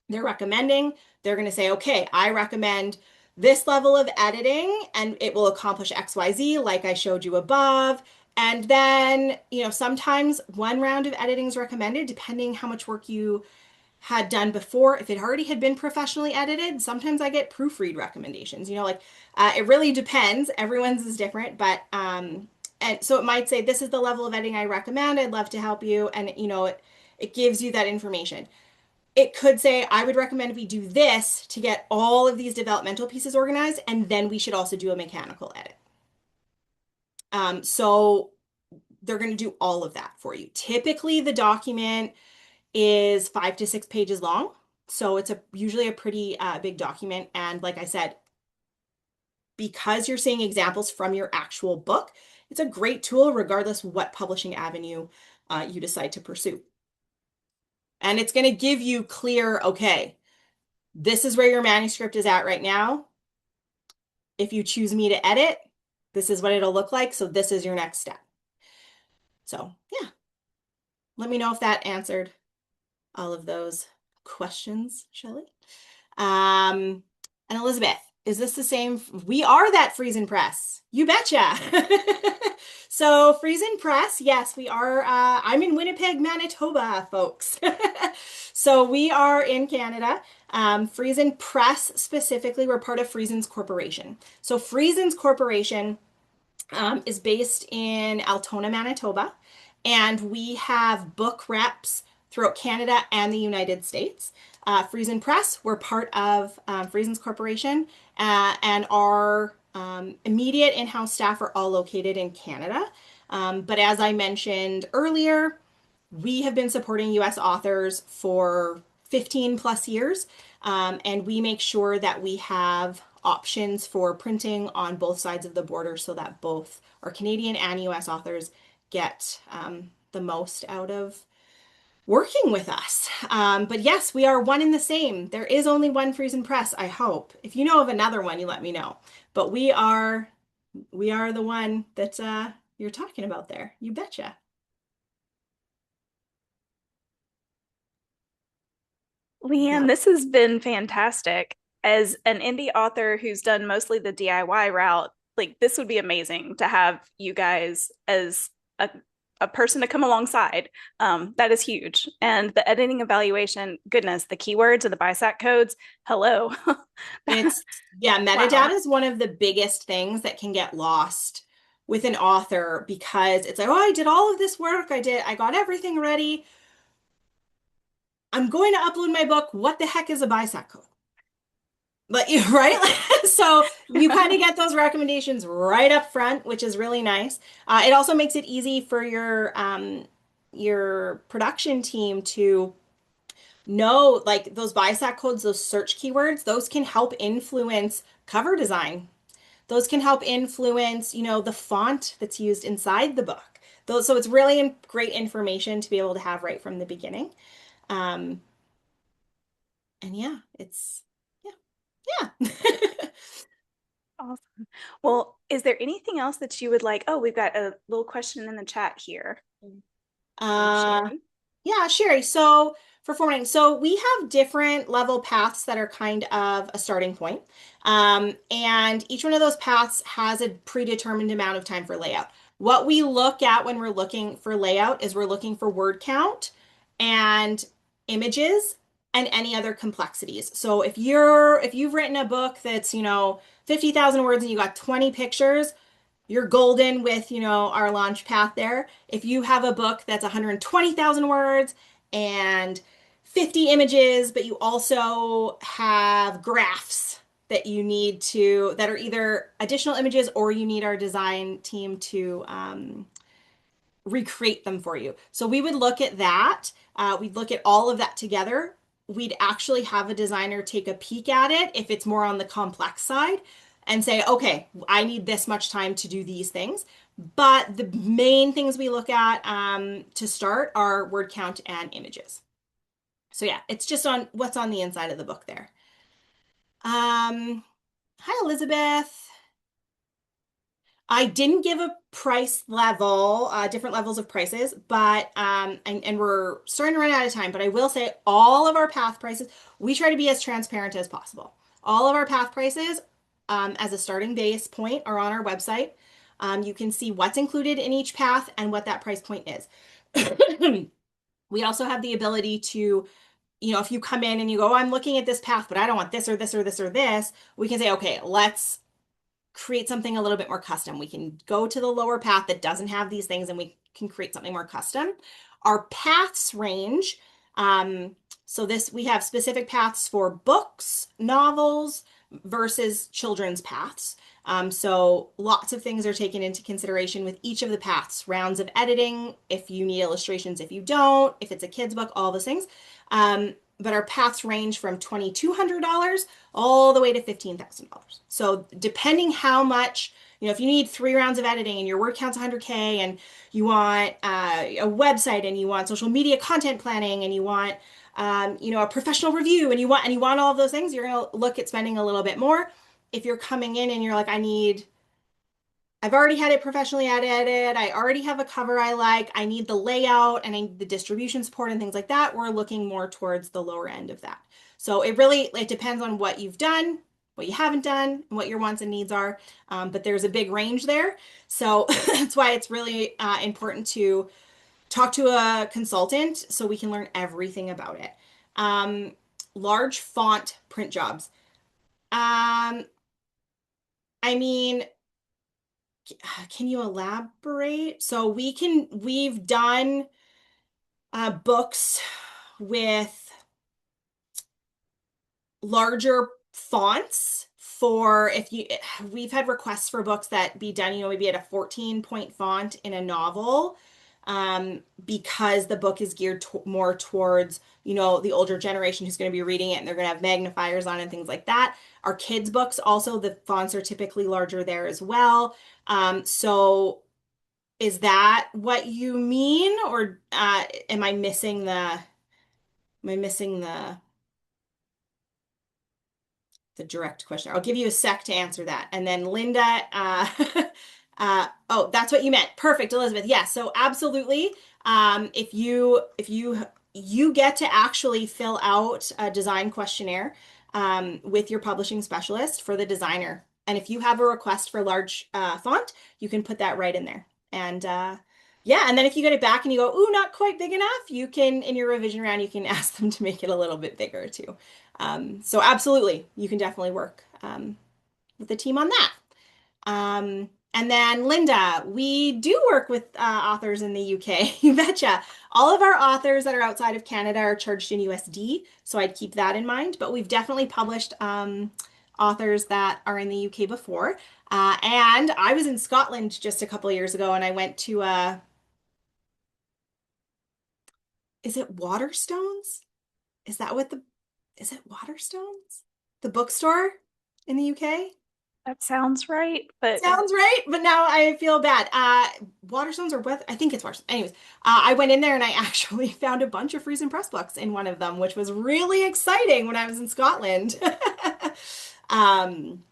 they're recommending, they're going to say, okay, I recommend this level of editing and it will accomplish XYZ, like I showed you above. And then, sometimes one round of editing is recommended, depending how much work you had done before. If it already had been professionally edited, sometimes I get proofread recommendations. It really depends. Everyone's is different, but and so it might say this is the level of editing I recommend. I'd love to help you, and it gives you that information. It could say I would recommend we do this to get all of these developmental pieces organized, and then we should also do a mechanical edit. So they're going to do all of that for you. Typically, the document is 5 to 6 pages long. So it's usually a pretty big document. And like I said, because you're seeing examples from your actual book, it's a great tool regardless what publishing avenue you decide to pursue. And it's going to give you clear, okay, this is where your manuscript is at right now. If you choose me to edit, this is what it'll look like. So this is your next step. So yeah, let me know if that answered all of those questions, Shelley. And Elizabeth, is this the same? We are that FriesenPress. You betcha. So FriesenPress, yes, we are. I'm in Winnipeg, Manitoba, folks. So we are in Canada. FriesenPress specifically, we're part of Friesen's Corporation. So Friesen's Corporation is based in Altona, Manitoba, and we have book reps throughout Canada and the United States. FriesenPress, we're part of Friesen's Corporation, and our immediate in-house staff are all located in Canada. But as I mentioned earlier, we have been supporting US authors for 15 plus years, and we make sure that we have options for printing on both sides of the border so that both our Canadian and US authors get the most out of working with us. But yes, we are one and the same. There is only one FriesenPress, I hope. If you know of another one, you let me know. But we are the one that you're talking about there. You betcha. Leanne, Yeah. this has been fantastic. As an indie author who's done mostly the DIY route, like this would be amazing to have you guys as a person to come alongside. That is huge. And the editing evaluation, goodness, the keywords and the BISAC codes, hello. Yeah, Wow. metadata is one of the biggest things that can get lost with an author because it's like, oh, I did all of this work. I got everything ready. I'm going to upload my book. What the heck is a BISAC code? But right? So you kind of get those recommendations right up front, which is really nice. It also makes it easy for your production team to know like those BISAC codes, those search keywords, those can help influence cover design. Those can help influence, the font that's used inside the book. So it's really great information to be able to have right from the beginning. Um, and yeah, yeah. Awesome. Well, is there anything else that you would like? Oh, we've got a little question in the chat here from Uh, Sherry. yeah, Sherry. So for formatting, so we have different level paths that are kind of a starting point. And each one of those paths has a predetermined amount of time for layout. What we look at when we're looking for layout is we're looking for word count and images and any other complexities. So if you've written a book that's, 50,000 words and you got 20 pictures, you're golden with, our launch path there. If you have a book that's 120,000 words and 50 images, but you also have graphs that are either additional images or you need our design team to recreate them for you. So we would look at that. We'd look at all of that together. We'd actually have a designer take a peek at it if it's more on the complex side. and say, okay, I need this much time to do these things. But the main things we look at to start are word count and images. So yeah, it's just on what's on the inside of the book there. Hi, Elizabeth. I didn't give a price level, different levels of prices, but and we're starting to run out of time, but I will say all of our path prices, we try to be as transparent as possible. All of our path prices, as a starting base point, are on our website. You can see what's included in each path and what that price point is. We also have the ability to, if you come in and you go, oh, I'm looking at this path, but I don't want this or this or this or this, we can say, okay, let's create something a little bit more custom. We can go to the lower path that doesn't have these things and we can create something more custom. Our paths range. So we have specific paths for books, novels versus children's paths. So lots of things are taken into consideration with each of the paths, rounds of editing, if you need illustrations, if you don't, if it's a kid's book, all those things. But our paths range from $2,200 all the way to $15,000. So depending how much, if you need 3 rounds of editing and your word count's 100K and you want a website and you want social media content planning and you want, a professional review and you want all of those things, you're going to look at spending a little bit more. If you're coming in and you're like, I've already had it professionally edited. I already have a cover I like. I need the layout and I need the distribution support and things like that. We're looking more towards the lower end of that. So it depends on what you've done, what you haven't done, and what your wants and needs are. But there's a big range there. So that's why it's really important to talk to a consultant so we can learn everything about it. Um, Large font print jobs. Um, I mean, can you elaborate? So we've done books with larger fonts for we've had requests for books that be done, maybe at a 14-point font in a novel, because the book is geared more towards, the older generation who's going to be reading it and they're going to have magnifiers on and things like that. Our kids' books also, the fonts are typically larger there as well. So is that what you mean, or am I missing the direct question? I'll give you a sec to answer that. And then Linda, oh, that's what you meant. Perfect, Elizabeth. Yes, so absolutely. If you get to actually fill out a design questionnaire with your publishing specialist for the designer. And if you have a request for large font, you can put that right in there. And yeah, and then if you get it back and you go, ooh, not quite big enough, you can, in your revision round, you can ask them to make it a little bit bigger too. So absolutely, you can definitely work with the team on that. And then Linda, we do work with authors in the UK. You betcha. All of our authors that are outside of Canada are charged in USD, so I'd keep that in mind. But we've definitely published authors that are in the UK before. And I was in Scotland just a couple of years ago, and I went to is it Waterstones? Is that what is it Waterstones? The bookstore in the UK? That sounds right, but Sounds right, but now I feel bad. Waterstones or what? I think it's Waterstones. Anyways, I went in there and I actually found a bunch of FriesenPress books in one of them, which was really exciting when I was in Scotland. Um,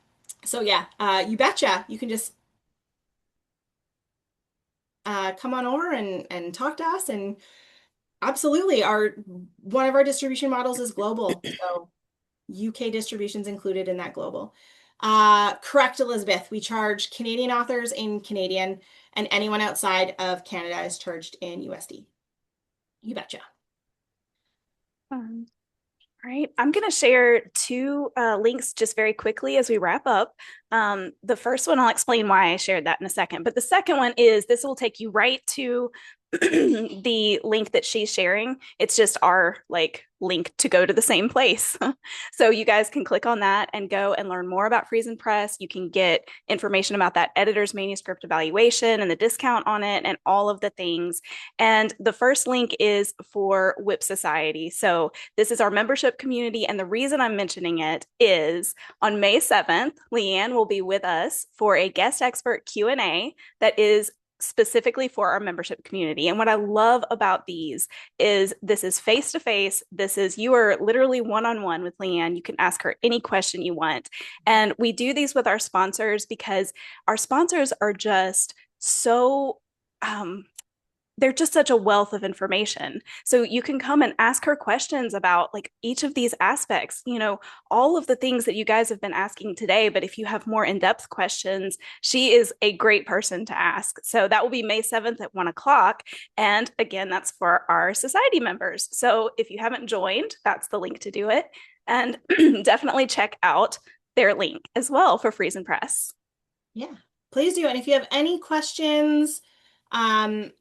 so yeah, you betcha. You can just come on over and talk to us. And absolutely, one of our distribution models is global. So UK distribution's included in that global. Correct, Elizabeth. We charge Canadian authors in Canadian, and anyone outside of Canada is charged in USD. You betcha. um, all right, I'm going to share two links just very quickly as we wrap up. The first one, I'll explain why I shared that in a second. But the second one is this will take you right to the link that she's sharing, it's just our like link to go to the same place. So you guys can click on that and go and learn more about FriesenPress. You can get information about that editor's manuscript evaluation and the discount on it and all of the things. And the first link is for WIP Society. So this is our membership community. And the reason I'm mentioning it is on May 7th, Leanne will be with us for a guest expert Q&A that is specifically for our membership community. And what I love about these is this is face to face. This is you are literally one on one with Leanne. You can ask her any question you want. And we do these with our sponsors because our sponsors are just so they're just such a wealth of information. So you can come and ask her questions about like each of these aspects, all of the things that you guys have been asking today. But if you have more in-depth questions, she is a great person to ask. So that will be May 7th at 1 o'clock. And again, that's for our society members. So if you haven't joined, that's the link to do it. And definitely check out their link as well for FriesenPress. Yeah, please do. And if you have any questions, um,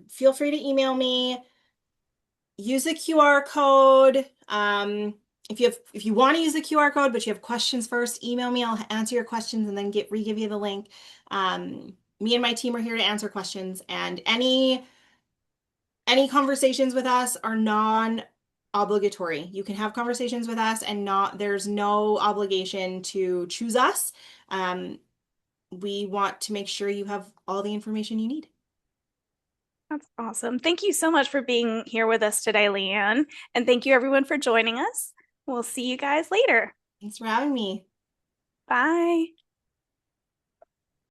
feel free to email me. Use the QR code. If you want to use the QR code, but you have questions first, email me. I'll answer your questions and then re-give you the link. Me and my team are here to answer questions, and any conversations with us are non-obligatory. You can have conversations with us and there's no obligation to choose us. We want to make sure you have all the information you need. That's awesome. Thank you so much for being here with us today, Leanne. And thank you everyone for joining us. We'll see you guys later. Thanks for having me. Bye.